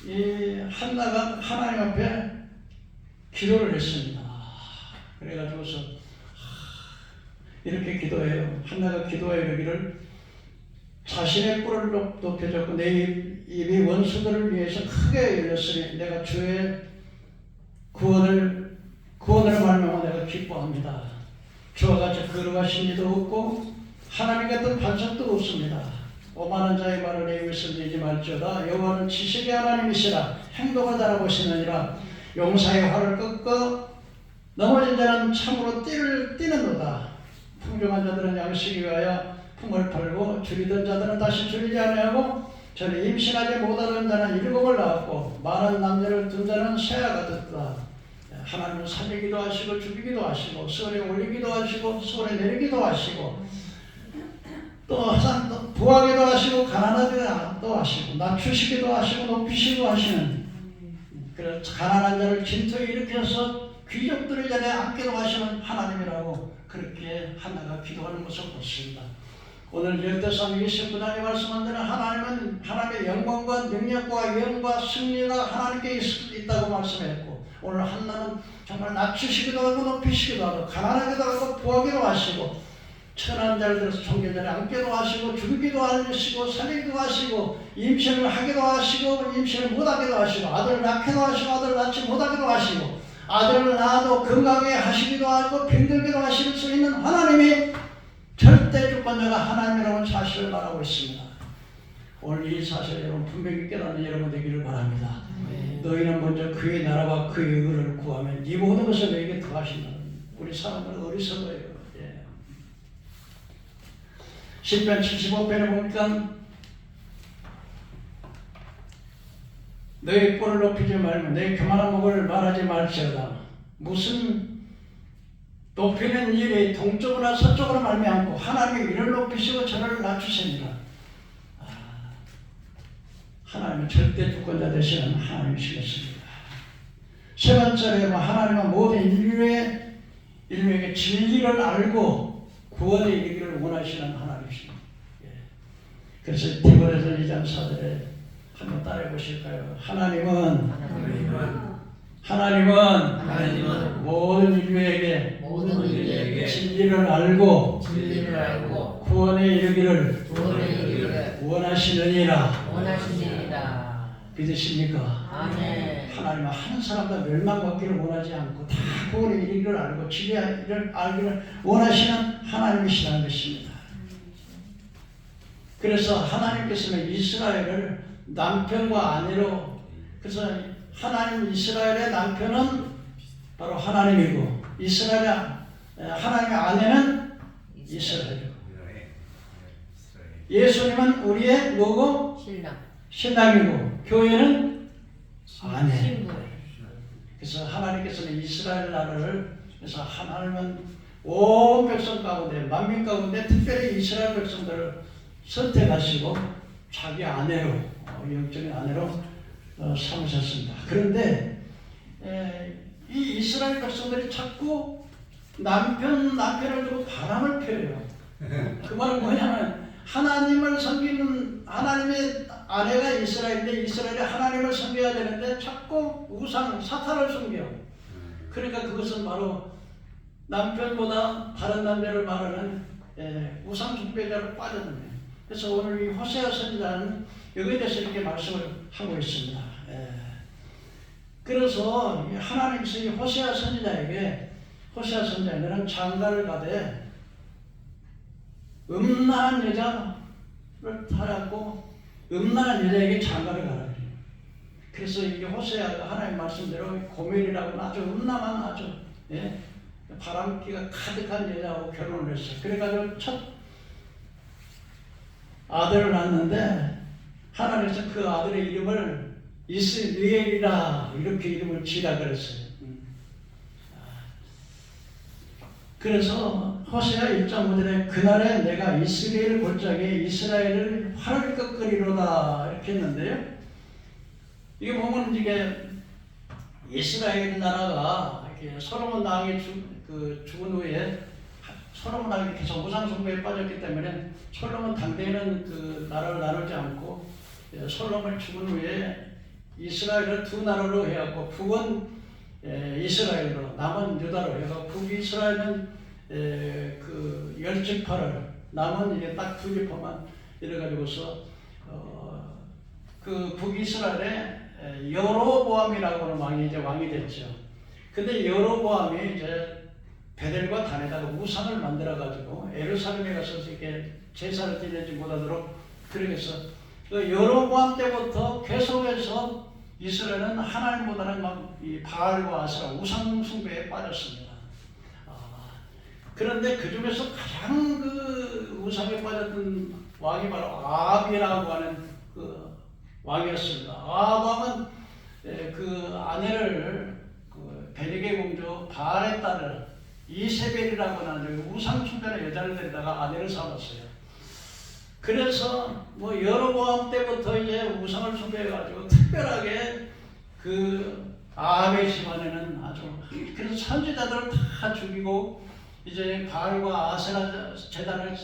이 한나가 하나님 앞에 기도를 했습니다. 그래가지고서 이렇게 기도해요. 한나가 구하여 이르기를 자신의 뿔을 높여줬고 내 입이 원수들을 위해서 크게 열렸으니 내가 주의 구원을 말미암아 내가 기뻐합니다. 주와 같이 거룩하신 이도 없고 하나님 같은 반석도 없습니다. 오만한 자의 말을 내 입에서 내지 말지어다. 여호와는 지식의 하나님이시라. 행동을 달아보시느니라. 용사의 활을 꺾어 넘어진 자는 참으로 뛰는도다. 풍족한 자들은 양식이 위하여 품을 팔고 줄이던 자들은 다시 줄이지 아니하고 전에 임신하지 못하던 자는 일곱을 낳았고 많은 남녀를 둔 자는 새와 같았다. 하나님은 살리기도 하시고 죽이기도 하시고 수월에 올리기도 하시고 수월에 내리기도 하시고 또 부하기도 하시고 가난하기도 하시고 낮추시기도 하시고 높이시기도 하시는, 그래서 가난한 자를 진토에 일으켜서 귀족들의 자리에 앉게도 하시는 하나님이라고 그렇게 하나가 기도하는 것을 보십니다. 오늘 열대상 29장에 말씀한 대로 하나님은 하나님의 영광과 능력과 영과 승리가 하나님께 있다고 말씀했고, 오늘 한나는 정말 낮추시기도 하고 높이시기도 하고 가난하기도 하고 부하기도 하시고 천한 자를 들어서 총계전에 앉기도 하시고 죽이기도 하시고 살리기도 하시고 임신을 하기도 하시고 임신을 못하기도 하시고 아들을 낳기도 하시고 아들을 낳지 못하기도 하시고 아들을 낳아도 건강하게 하시기도 하고 병들기도 하실 수 있는 하나님이 절대 주권자가 하나님이라는 사실을 말하고 있습니다. 오늘 이 사실을 여러분 분명히 깨닫는 여러분 되기를 바랍니다. 너희는 먼저 그의 나라와 그의 의를 구하면 이 모든 것을 너에게 더하신다. 우리 사람들은 어리석어요. 시편 75편에 보니까 너희 뿔을 높이지 말고 너희 교만한 목을 말하지 말지어다. 무슨 높이는 일이 동쪽으로 서쪽으로 말미암고 하나님이 이를 높이시고 저를 낮추시니라. 하나님은 절대 주권자 되시는 하나님이시겠습니다. 세 번째로 하나님은 모든 인류에게 진리를 알고 구원에 이르기를 원하시는 하나님이십니다. 그래서 디모데서 2장 4절에 한번 따라해 보실까요? 하나님은 모든 인류에게 진리를 알고 구원에 이르기를 원하시느니라. 믿으십니까? 아멘. 하나님은 한 사람도 멸망받기를 원하지 않고 다 구원에 이르기를 알고 진리를 알기를 원하시는 하나님이시라는 것입니다. 그래서 하나님께서는 이스라엘을 남편과 아내로, 그래서 이스라엘의 남편은 바로 하나님이고 하나님의 아내는 이스라엘이고, 예수님은 우리의 뭐고? 신랑이고 교회는 아내. 그래서 하나님께서는 이스라엘 나라를, 그래서 하나님은 온 백성 가운데 만민 가운데 특별히 이스라엘 백성들을 선택하시고 자기 아내로, 영적인 아내로 삼으셨습니다. 그런데 이 이스라엘 백성들이 자꾸 남편을 두고 바람을 펴요. 그 말은 뭐냐면 하나님을 섬기는, 하나님의 아내가 이스라엘인데 이스라엘이 하나님을 섬겨야 되는데 자꾸 우상 사탄을 섬겨. 그러니까 그것은 바로 남편보다 다른 남자를 말하는 우상 숭배자로 빠졌는 거예요. 그래서 오늘 이 호세아 선지자는 여기에 대해서 이렇게 말씀을 하고 있습니다. 그래서 하나님께서 이 호세아 선지자에게 너는 장가를 가되 음란한 여자를 타고 음란한 여자에게 장가를 가라. 그래서 이게 호세아가 하나님 말씀대로 고멜이라고 아주 음란한 아주 바람기가 가득한 여자하고 결혼을 했어요. 그래가지고 첫 아들을 낳았는데 하나님께서 그 아들의 이름을 이스라엘이라 이렇게 이름을 지으라 그랬어요. 그래서 호세아 1.5절에 그날에 내가 이스라엘 골짜기에 이스라엘을 활을 꺾으리로다 이렇게 했는데요. 이게 보면 이게 이스라엘 나라가 이렇게 솔로몬 왕이 죽은 후에 솔로몬 왕이 계속 우상 숭배에 빠졌기 때문에 솔로몬 당대에는 그 나라를 나누지 않고 솔로몬이 죽은 후에 이스라엘을 두 나라로 해갖고 북은 이스라엘로 남은 유다로 해서 북이스라엘은 그 열지파를 남은 이게 딱 두 지파만 이래가지고서 그 북이스라엘에 여로보암이라고 하는 왕이 이제 왕이 됐죠. 근데 여로보암이 이제 베델과 단에다가 우상을 만들어가지고 예루살렘에 가서 이렇게 제사를 드리지 못하도록 그렇게 해서 그 여로보암 때부터 계속해서 이스라엘은 하나님보다는 막 이 바알과 아세라 우상 숭배에 빠졌습니다. 그런데 그 중에서 가장 그 우상에 빠졌던 왕이 바로 아합이라고 하는 그 왕이었습니다. 아합 왕은 그 아내를 그 베르게 공주 바알의 딸을 이세벨이라고 하는 우상 숭배의 여자를 데려다가 아내를 삼았어요. 그래서 뭐 여로보암 때부터 이제 우상을 숭배해가지고 특별하게 그 아합의 집안에는 아주 그래서 선지자들을 다 죽이고 이제 바알과 아세라 제단을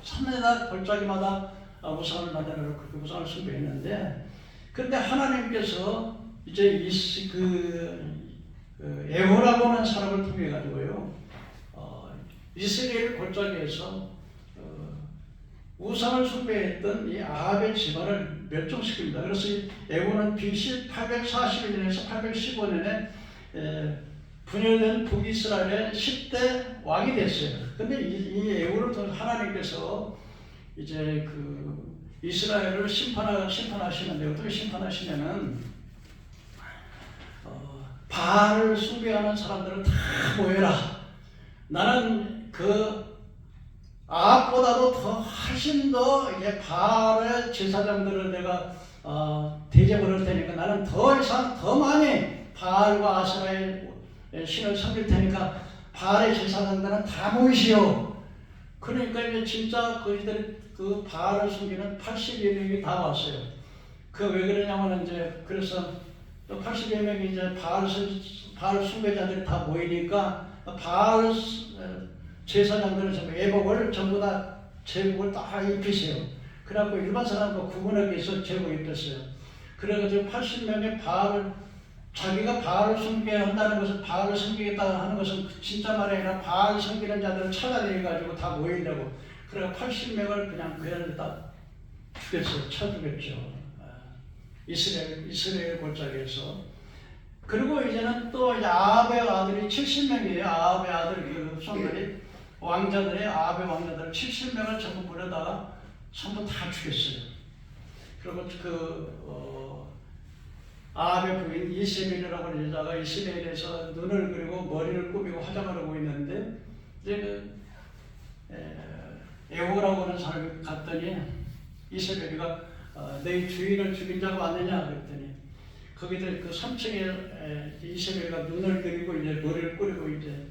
산에다 골짜기마다 우상을 만들어 그렇게 우상을 숭배했는데 그런데 하나님께서 이제 에호라고 하는 사람을 통해 가지고요 이스라엘 골짜기에서 우상을 숭배했던 이 아합의 집안을 멸종시킵니다. 그래서 에호는 BC 841년에서 815년에 분열된 북이스라엘의 10대 왕이 됐어요. 근데 이 에호를 통해서 하나님께서 이제 그 이스라엘을 심판하시는데 어떻게 심판하시냐면 바알을 숭배하는 사람들을 다 모여라. 나는 그 아합보다도 더 훨씬 더 이제 바알의 제사장들을 내가 대접을 할 테니까 나는 더 이상 더 많이 바알과 아세라의 신을 섬길 테니까 바알의 제사장들은 다 모이시오. 그러니까 이제 진짜 그들이 그 바알을 숨기는 80여 명이 다 왔어요. 그 왜 그러냐면 이제 그래서 또 80여 명이 이제 바알 숭배자들이 다 모이니까 바알 제사장들은 전부 예복을 전부 다 제복을 다 입히세요. 그래갖고 일반 사람과 구분하기 위해서 제복 입혔어요. 그래가지고 80명의 자기가 바알을 숭배한다는 것은 바알을 섬기겠다 하는 것은 진짜 말이 아니라 바알 섬기는 자들을 찾아내가지고 다 모이려고 그래서 80명을 그냥 그 자리에 다 죽였어요. 쳐 죽였죠. 이스라엘 골짜기에서. 그리고 이제는 또 이제 아합의 아들이 70명이에요. 아합의 아들 그 후손들이 왕자들의 아합의 왕자들 70명을 전부 불러다가 전부 다 죽였어요. 그리고 아합의 부인 이세벨이라고 하는 여자가 이스라엘에서 눈을 그리고 머리를 꾸미고 화장을 하고 있는데 이제 에호라고 하는 사람이 갔더니 이세벨이가 내 주인을 죽인 자가 왔느냐 그랬더니 거기서 그 3층에 이세벨이가 눈을 그리고 이제 머리를 꾸리고 이제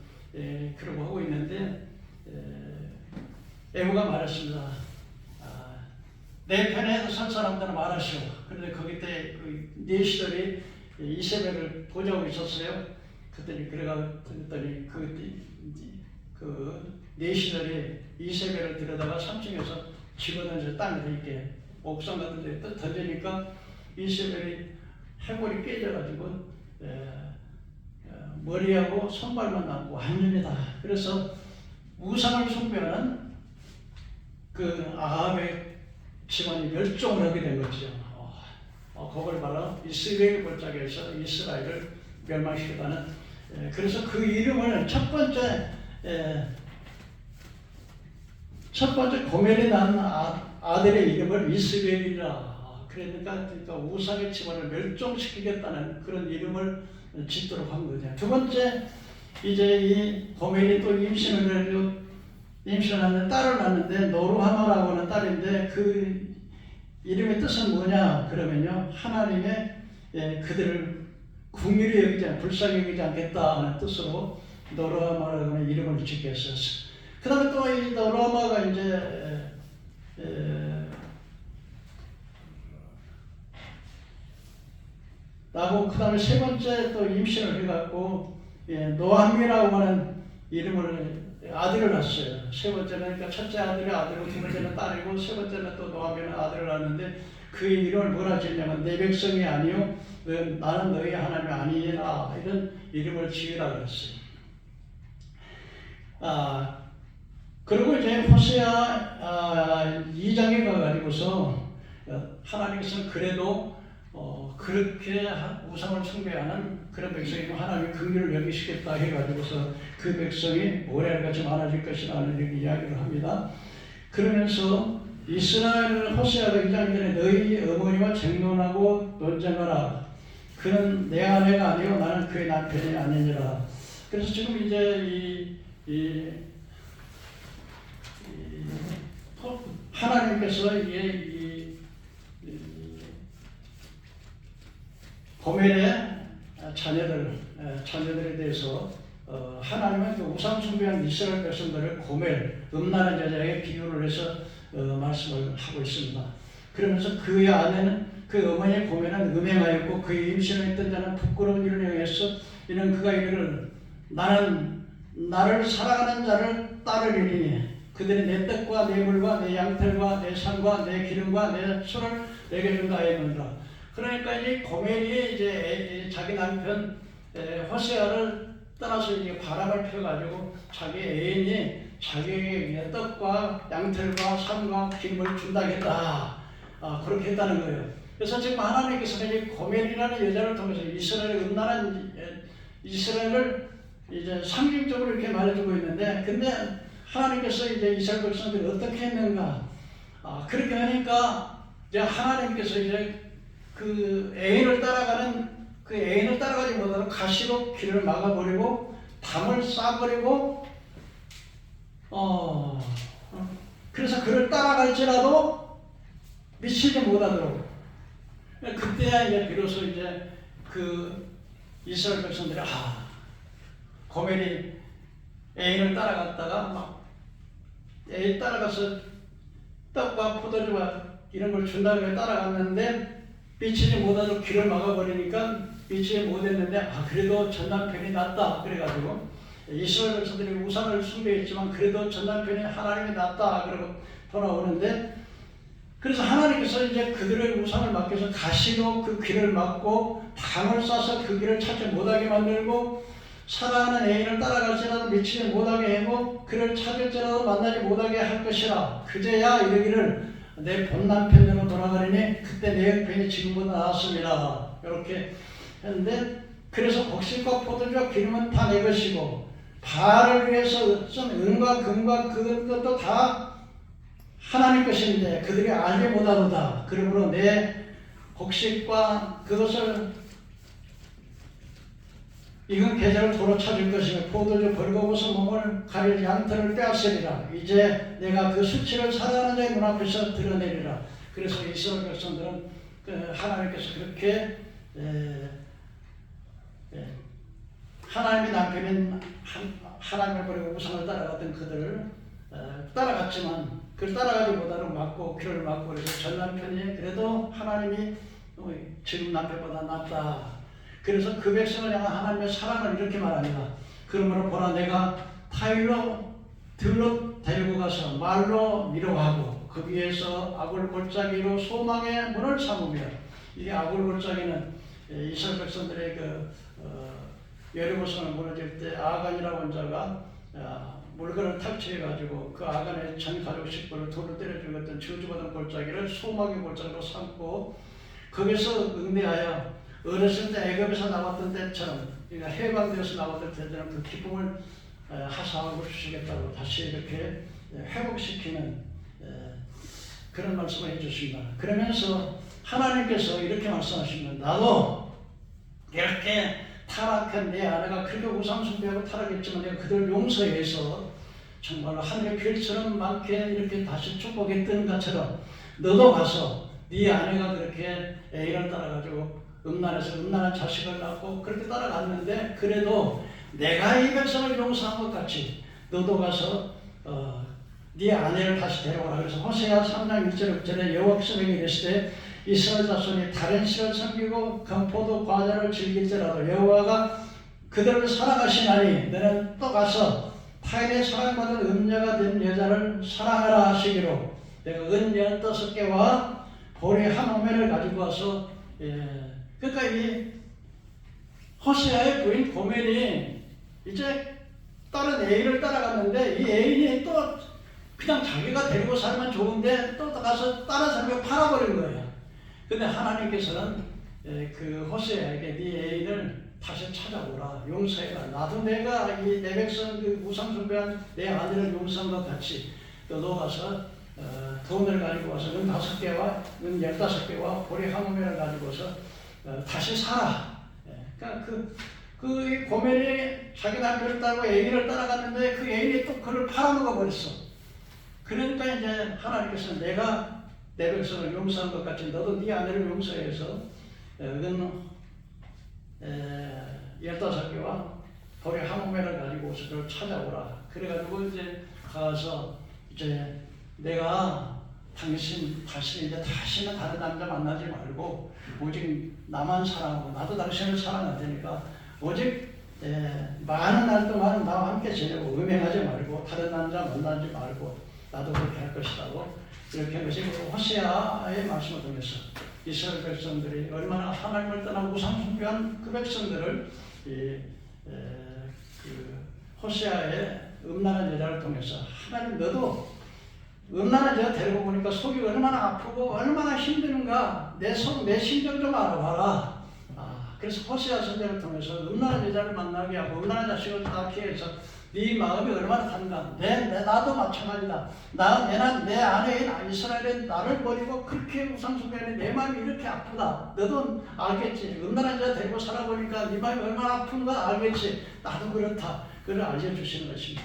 그러고 하고 있는데 에호가 말했습니다. 내 편에 선 사람들은 말하시오. 그런데 거기 때 그 내시들이 이세벨을 보자고 있었어요. 그랬더니 그랬더니 그 내시들이 이세벨을 들여다가 3층에서 집어던져 땅에 이렇게 옥상 같은 데 던지니까 이스라엘이 해골이 깨져가지고 머리하고 손발만 남고 완전히 다. 그래서 우상을 숭배하는 그 아합의 집안이 멸종을 하게 된 거죠. 그걸 바로 이스라엘 골짜기에서 이스라엘을 멸망시켰다는. 그래서 그 이름을 첫 번째 고멜이 낳은 아들의 이름을 이스라엘이라. 그러니까 우상의 집안을 멸종시키겠다는 그런 이름을 짓도록 한 거죠. 두 번째, 이제 이 고멜이 또 임신을 하는 딸을 낳는데 노루하마라고 하는 딸인데 그 이름의 뜻은 뭐냐 그러면요, 하나님의 그들을 궁휼히 여기지 불쌍히 여기지 않겠다 하는 뜻으로 노루하마라고 하는 이름을 짓게 했었어요. 그 다음에 또 이 노루하마가 이제 나고 그 다음에 세 번째 또 임신을 해갖고 노아미라고 하는 이름을 아들을 낳았어요. 세 번째는 그러니까 첫째 아들이 아들이고 두 번째는 딸이고 세 번째는 또 노아미는 아들을 낳았는데 그 이름을 뭐라 지었냐면 내 백성이 아니요 나는 너희 하나님이 아니라 이런 이름을 지으라 그랬어요. 그리고 이제 호세아 2장에 가가지고서 하나님께서는 그래도 그렇게 우상을 숭배하는 그런 백성이 하나님의 긍휼을 여기시겠다 해가지고서 그 백성이 모래알같이 많아질 것이라는 이렇게 이야기를 합니다. 그러면서 이스라엘 호세아가 2장 전에 너희 어머니와 쟁론하고 논쟁하라. 그는 내 아내가 아니요 나는 그의 남편이 아니니라. 그래서 지금 이제 하나님께서 고멜의 자녀들에 대해서 하나님은 그 우상 숭배한 이스라엘 백성들을 고멜, 음란한 여자에게 비유를 해서 말씀을 하고 있습니다. 그러면서 그의 아내는 그 어머니의 고멜은 음행하였고 그의 임신을 했던 자는 부끄러운 일을 행했어. 이는 그가 이르기를 나는 나를 사랑하는 자를 따르리니 그들이 내 떡과 내 물과 내 양털과 내 산과 내 기름과 내 술을 내게 준다 하였느니라. 그러니까 이 고멜이 이제 자기 남편 호세아를 떠나서 이제 바람을 펴가지고 자기 애인이 자기에게 떡과 양털과 산과 기름을 준다겠다. 그렇게 했다는 거예요. 그래서 지금 하나님께서는 이 고멜이라는 여자를 통해서 이스라엘의 음란한 이스라엘을 이제 상징적으로 이렇게 말해주고 있는데, 근데 하나님께서 이제 이스라엘 백성들이 어떻게 했는가? 그렇게 하니까 이제 하나님께서 이제 그 애인을 따라가지 못하도록 가시로 길을 막아버리고 담을 싸버리고 그래서 그를 따라갈지라도 미치지 못하도록. 그때야 이제 비로소 이제 그 이스라엘 백성들이 고멜이 애인을 따라갔다가 막 애인 따라가서 떡과 포도주와 이런 걸 준다고 따라갔는데 미치지 못하도록 길을 막아버리니까 미치지 못했는데 그래도 전 남편이 낫다 그래가지고 이스라엘 백성들이 우상을 숭배했지만 그래도 전 남편이 하나님이 낫다 그러고 돌아오는데, 그래서 하나님께서 이제 그들의 우상을 맡겨서 가시로 그 길을 막고 담을 싸서 그 길을 찾지 못하게 만들고 사랑하는 애인을 따라갈지라도 미치지 못하게 하고 그를 찾을지라도 만나지 못하게 할 것이라. 그제야 이르기를 내 본 남편으로 돌아가리니 그때 내 형편이 지금보다 나았습니다. 이렇게 했는데, 그래서 곡식과 포도주와 기름은 다 내 것이고 바알을 위해서 쓴 은과 금과 그것도 다 하나님 것인데 그들이 알지 못하도다. 그러므로 내 곡식과 그것을 익은 계절을 도로 찾을 것이며 포도주 벌거벗은 몸을 가릴 양털을 빼앗으리라. 이제 내가 그 수치를 사랑하는 자의 문 앞에서 드러내리라. 그래서 이스라엘 백성들은 하나님께서 그렇게 하나님의 남편인 하나님을 버리고 우상을 따라갔던 그들을 따라갔지만 그를 따라가지 못하도록 막고 길을 막고, 그래서 전 남편이 그래도 하나님이 지금 남편보다 낫다. 그래서 그 백성을 향한 하나님의 사랑을 이렇게 말합니다. 그러므로 보라 내가 타일로 들로 데리고 가서 말로 위로하고 그 위에서 아굴골짜기로 소망의 문을 삼으며, 이 아굴골짜기는 이스라엘 백성들의 여리고성을 무너질 때 아간이라고 한 자가 물건을 탈취해가지고 그 아간의 전 가족 식구를 돌을 때려 죽였던 저주받은 골짜기를 소망의 골짜기로 삼고, 거기서 응대하여 어렸을 때 애굽에서 나왔던 때처럼, 그러니까 해방되어서 나왔던 때처럼 그 기쁨을 하사하고 주시겠다고 다시 이렇게 회복시키는 그런 말씀을 해주십니다. 그러면서 하나님께서 이렇게 말씀하십니다. 나도 이렇게 타락한 내 아내가 그렇게 우상숭배하고 타락했지만 내가 그들을 용서해서 정말로 하늘의 별처럼 많게 이렇게 다시 축복했던 것처럼 너도 가서 네 아내가 그렇게 애를 따라가지고 음란해서 음란한 자식을 낳고 그렇게 따라갔는데, 그래도 내가 이 백성을 용서한 것 같이 너도 가서 네 아내를 다시 데려오라. 그래서 호세아 3장 1절 6절에 여호와께서 내게 이르시되 이스라엘 자손이 다른 신을 섬기고 금포도 과자를 즐길지라도 여호와가 그들을 사랑하시나니 너는 또 가서 타인의 사랑받은 음녀가 된 여자를 사랑하라 하시기로 내가 은 15개와 보리 한 오멜을 가지고 와서 그러니까 이 호세아의 부인 고멜이 이제 다른 애인을 따라갔는데 이 애인이 또 그냥 자기가 데리고 살면 좋은데 또 가서 다른 사람을 팔아버린 거예요. 근데 하나님께서는 그 호세아에게 네 애인을 다시 찾아오라, 용서해라. 나도 내가 이 내 백성 그 우상숭배한 내 아들을 용서한 것 같이 너 가서 돈을 가지고 와서 은 5개와 은 15개와 보리 한 오멜을 가지고서 다시 살아. 그러니까 그 고멜이 자기 남편을 따르고 애인을 따라갔는데 그 애인이 또 그를 팔아먹어 버렸어. 그러니까 이제 하나님께서는 내가 내 백성을 용서한 것 같이 너도 네 아내를 용서해서 은 15개와 보리 한 오멜을 가지고 오서 그를 찾아오라. 그래가지고 이제 가서 이제 내가 당신 이제 다시는 다른 남자 만나지 말고 오직 나만 사랑하고 나도 당신을 사랑할 테니까 오직 많은 날 동안 나와 함께 지내고 음행하지 말고 다른 남자 만나지 말고 나도 그렇게 할 것이라고 이렇게 한 것이 호세아의 말씀을 통해서 이스라엘 백성들이 얼마나 하나님을 떠나고 우상숭배한 그 백성들을 그 호세아의 음란한 여자를 통해서 하나님 너도 음란한 여자 데리고 보니까 속이 얼마나 아프고 얼마나 힘드는가 내 심정 좀 알아봐라. 그래서 호세아 선생을 통해서 음란한 여자를 만나게 하고 음란한 자식을 낳게 해서 네 마음이 얼마나 단가. 나도 마찬가지다. 내 아내인 이스라엘은 나를 버리고 그렇게 우상숭배하는 내 마음이 이렇게 아프다. 너도 알겠지. 음란한 여자 데리고 살아보니까 네 마음이 얼마나 아픈가 알겠지. 나도 그렇다. 그걸 알려주시는 것입니다.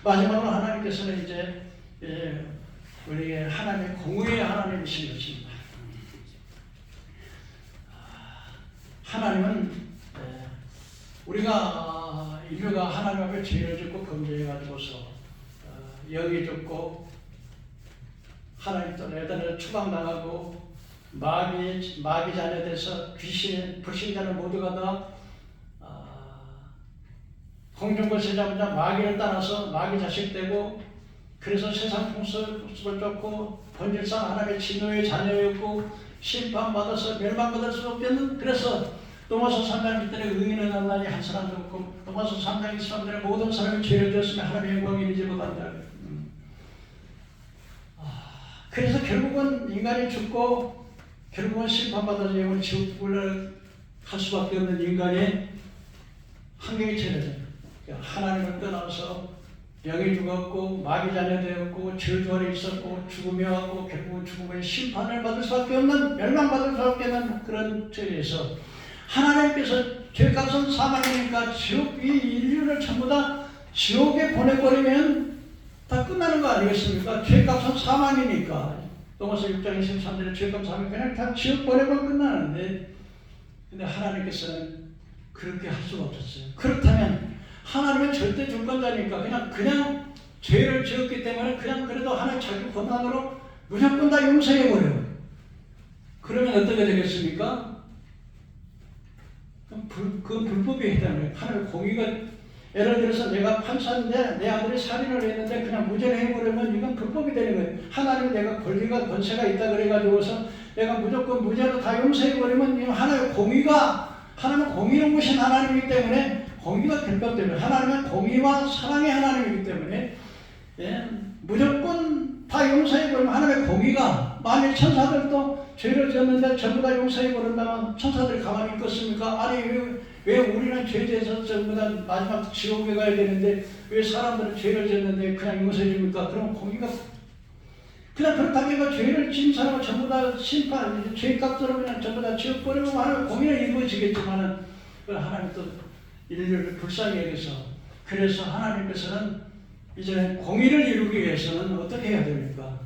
마지막으로 하나님께서는 이제 우리에게 하나님의 공의의 하나님이신 것입니다. 하나님은 우리가 인류가 하나님 앞에 죄를 짓고 범죄해가지고서 영이 죽고 하나님 또 내단을 추방당하고 마귀 자녀돼서 귀신 불신자는 모두가 다 공중권세 잡은 자 마귀를 따라서 마귀 자식 되고 그래서 세상 풍습을 쫓고 본질상 하나님의 진노의 자녀였고 심판받아서 멸망받을 수밖에 없는. 그래서 로마서 3장 1절에 의인은 없나니 한 사람도 없고 로마서 3장 23절에 모든 사람이 죄를 지었으면 하나님의 영광이 이르지 못한다. 그래서 결국은 인간이 죽고 결국은 심판받아서 영원히 지옥불을 갈 수밖에 없는 인간의 환경이 처해져요. 하나님을 떠나서 영이 죽었고 마귀 자녀 되었고 저주 아래 있었고 죽으며 하고 결국은 죽음의 심판을 받을 수밖에 없는 멸망받을 수밖에 없는 그런 죄에서 하나님께서 죄값은 사망이니까 지옥 이 인류를 전부 다 지옥에 보내버리면 다 끝나는 거 아니겠습니까? 죄값은 사망이니까 로마서 6장 23절에 죄값 사망이 그냥 다 지옥 보내면 끝나는데 근데 하나님께서는 그렇게 할 수가 없었어요. 그렇다면 하나님은 절대 중간자니까 그냥 죄를 지었기 때문에 그냥 그래도 하나님 자기 권한으로 무조건 다 용서해버려요. 그러면 어떻게 되겠습니까? 그건 불법에 해당해요. 하나님의 공의가 예를 들어서 내가 판사인데 내 아들이 살인을 했는데 그냥 무죄를 해버리면 이건 불법이 되는 거예요. 하나님은 내가 권리가 권세가 있다 그래가지고서 내가 무조건 무죄로 다 용서해버리면 이건 하나님의 공의가, 하나님은 공의로우신 하나님이기 때문에, 공의가 결핍되면 하나님은 공의와 사랑의 하나님이기 때문에 무조건 다 용서해버리면 하나님의 공의가, 만일 천사들도 죄를 지었는데 전부 다 용서해버린다면 천사들이 가만히 있겠습니까? 아니 왜 우리는 죄지어서 전부 다 마지막 지옥에 가야 되는데 왜 사람들은 죄를 지었는데 그냥 용서해줍니까? 그럼 공의가 그냥 그렇다고 해서 죄를 지은 사람은 전부 다 심판, 죄값으로 그냥 전부 다 지옥 버리고 하는 공의는 이루어지겠지만은 하나님 또 인류를 불쌍히 여겨서, 그래서 하나님께서는 이제 공의를 이루기 위해서는 어떻게 해야 됩니까?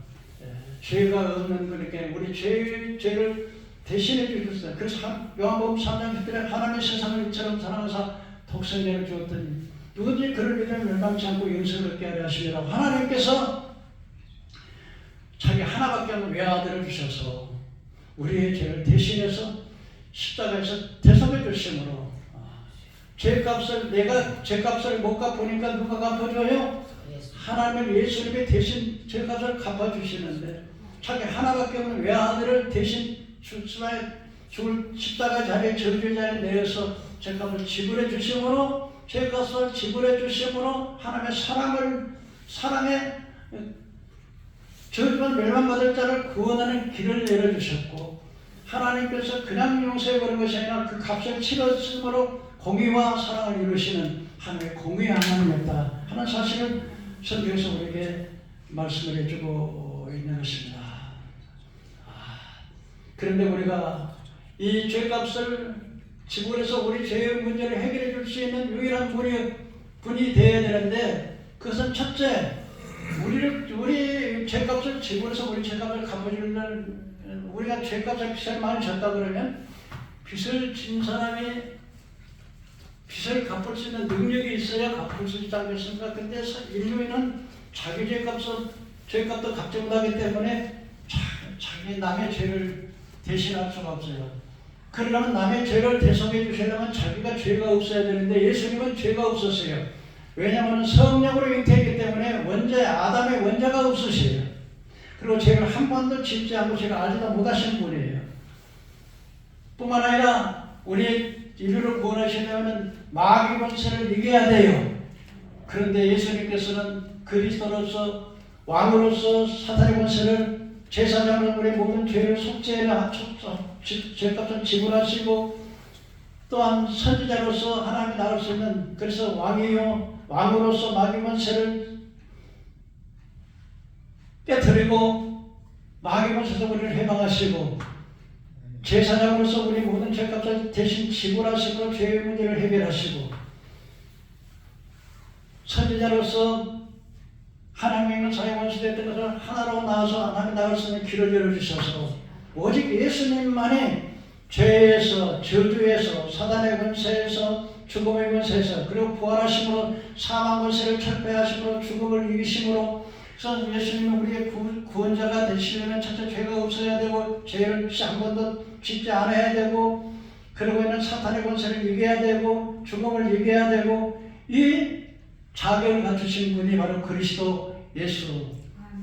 죄가 없는 그렇게 우리 죄를 대신해 주셨어요. 그래서 요한복음 3장 10절에 하나님의 세상을 이처럼 사랑하사 독생자를 주었더니 누구든지 그를 믿으면 멸망치 않고 영생을 얻게 하려 하시니라. 하나님께서 자기 하나밖에 없는 외아들을 주셔서 우리의 죄를 대신해서 십자가에서 대속해 주심으로, 죄값을 내가 죄값을 못 갚으니까 누가 갚아줘요? 하나님은 예수님이 대신 죄값을 갚아주시는데 자기 하나밖에 없는 외아들을 대신 죽을 십자가 자리에 저주의 자리에 내어서 죄값을 지불해 주심으로, 죄값을 지불해 주심으로 하나님의 사랑의 저주만 멸망받을 자를 구원하는 길을 열어주셨고, 하나님께서 그냥 용서해버린 것이 아니라 그 값을 치렀으므로 공의와 사랑을 이루시는 하나님의 공의의 하나님이었다 하는 사실을 성경에서 우리에게 말씀을 해주고 있는 것입니다. 그런데 우리가 이 죄값을 지불해서 우리 죄의 문제를 해결해 줄 수 있는 유일한 분이 되어야 되는데, 그것은 첫째, 우리 죄값을 지불해서 우리 죄값을 갚아주는, 우리가 죄값을 빚을 많이 졌다 그러면 빚을 진 사람이 빚을 갚을 수 있는 능력이 있어야 갚을 수 있지 않겠습니까? 근데 인류인은 자기 죄값도 갚지 못하기 때문에 자기 남의 죄를 대신할 수가 없어요. 그러려면 남의 죄를 대속해 주시려면 자기가 죄가 없어야 되는데 예수님은 죄가 없었어요. 왜냐하면 성령으로 잉태했기 때문에 아담의 원죄가 없으세요. 그리고 죄를 한 번도 짓지 않고 죄를 알지도 못하신 분이에요. 뿐만 아니라 우리 인류를 구원하시려면 마귀 권세를 이겨야 돼요. 그런데 예수님께서는 그리스도로서 왕으로서 사탄의 권세를 제사장으로 우리 모든 죄를 속죄해라, 죄값을 지불하시고, 또한 선지자로서 하나님이 나올 수 있는, 그래서 왕으로서 마귀 권세를 깨뜨리고 마귀 권세에서 우리를 해방하시고, 제사장으로서 우리 모든 죄값을 대신 지불하시고 죄의 문제를 해결하시고, 선지자로서 하나님의 있는 사회 원수됐던 것을 하나로 나와서 하나님 나올 수 있는 길을 열어주셔서 오직 예수님만이 죄에서, 저주에서, 사단의 권세에서, 죽음의 권세에서, 그리고 부활하심으로 사망 권세를 철폐하심으로 죽음을 이기심으로, 그래서 예수님은 우리의 구원자가 되시려면 첫째 죄가 없어야 되고 죄를 한 번도 짓지 않아야 되고, 그리고 있는 사탄의 권세를 이겨야 되고 죽음을 이겨야 되고, 이 자격을 갖추신 분이 바로 그리스도 예수.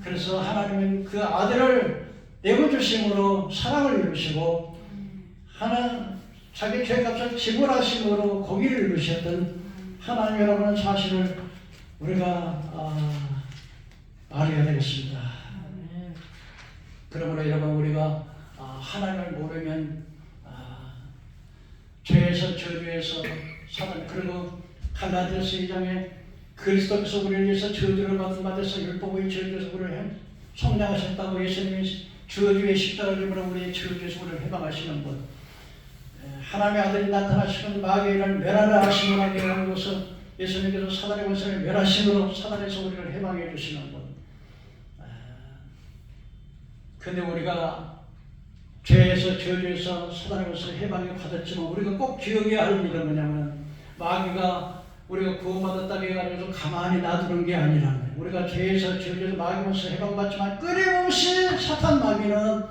그래서 하나님은 그 아들을 내어주심으로 사랑을 이루시고 자기 죄값을 지불하심으로 공의를 이루셨던 하나님이라는 사실을 우리가 알아야 되겠습니다. 그러므로 여러분, 우리가 하나님을 모르면 죄에서, 저주에서, 사단, 그리고 갈라디아서 2장에 그리스도께서 우리를 위해서 저주를 받아서 율법의 저주에서 우리를 속량하셨다고, 예수님이 저주의 십자가를 지므로 우리의 저주에서 우리를 해방하시는 분, 하나님의 아들이 나타나시는 마귀의 일을 멸하라 하심으로 하는 것은 예수님께서 사단의 권세를 멸하심으로 사단에서 우리를 해방해 주시는 분. 근데 우리가 죄에서, 저주에서, 사단의 권세를 해방해 받았지만 우리가 꼭 기억해야 할 일은 뭐냐면, 마귀가 우리가 구원받았다고 해가지고 가만히 놔두는 게 아니라는 거예요. 우리가 죄에서, 저주에서, 마귀 권세 해방받지만 끊임없이 사탄 마귀는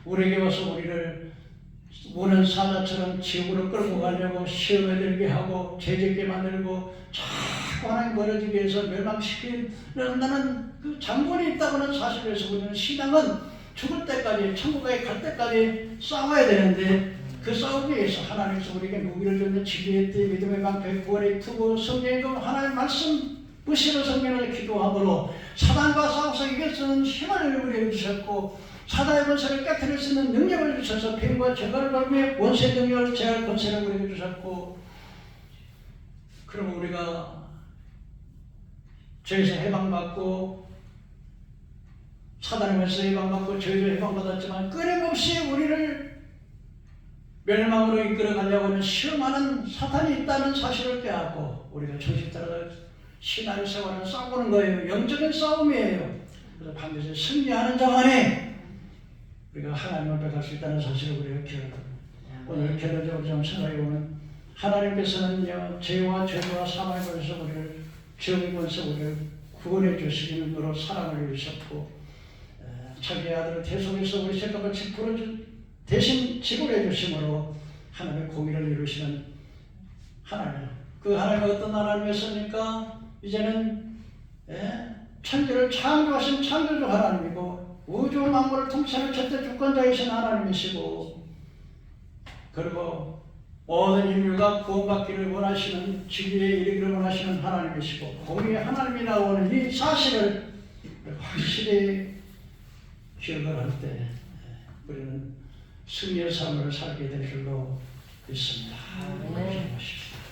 우리에게 와서 우리를 우는 사자처럼 지옥으로 끌고 가려고 시험에 들게 하고 죄짓게 만들고 자꾸 하나님 멀어지게 해서 멸망시키는 그 장본이 있다고는 사실에서 우리는 신앙은 죽을 때까지 천국에 갈 때까지 싸워야 되는데 그 싸우기 위해서 하나님께서 우리에게 무기를 줬는 지혜의 띠 믿음의 방패 구원의 투구 성령의 금 하나님 말씀 무시로 성경을 기도함으로 사단과 싸워서 이길 수 있는 힘을 우리에게 주셨고 사단의 권세를 깨뜨릴 수 있는 능력을 주셔서 뱀과 재갈을 걸며 원세 능력을 제할 권세를 우리에게 주셨고 그럼 우리가 죄에서 해방받고 사단의 권세에서 해방받고 죄에서 해방받았지만 끊임없이 우리를 멸망으로 이끌어가려고 하는 시험하는 사탄이 있다는 사실을 깨닫고 우리가 정신 따라 신앙의 생활을 싸우는 거예요. 영적인 싸움이에요. 그래서 반드시 승리하는 자만이 우리가 하나님 앞에 갈 수 있다는 사실을 우리가 기억합니다. 오늘 결론적으로 좀 생각해보면 하나님께서는요 죄와 죄와 사망의 권세에서 우리를 죄의 권세에서 우리를 구원해 주시기로 사랑을 이루셨고 자기 아들을 대속해서 우리 죄값을 대신 지불해 주심으로 하나님의 공의를 이루시는 하나님. 그 하나님은 어떤 하나님이었습니까? 이제는 천지를 창조하신 창조주 하나님이고 우주 만물을 통치하는 절대 주권자이신 하나님이시고 그리고 모든 인류가 구원받기를 원하시는 지기에 이르기를 원하시는 하나님이시고 공의의 하나님이라고 하는 이 사실을 확실히 기억을 할 때 우리는 승리의 삶을 살게 될 줄로 믿습니다. 기도하십시다.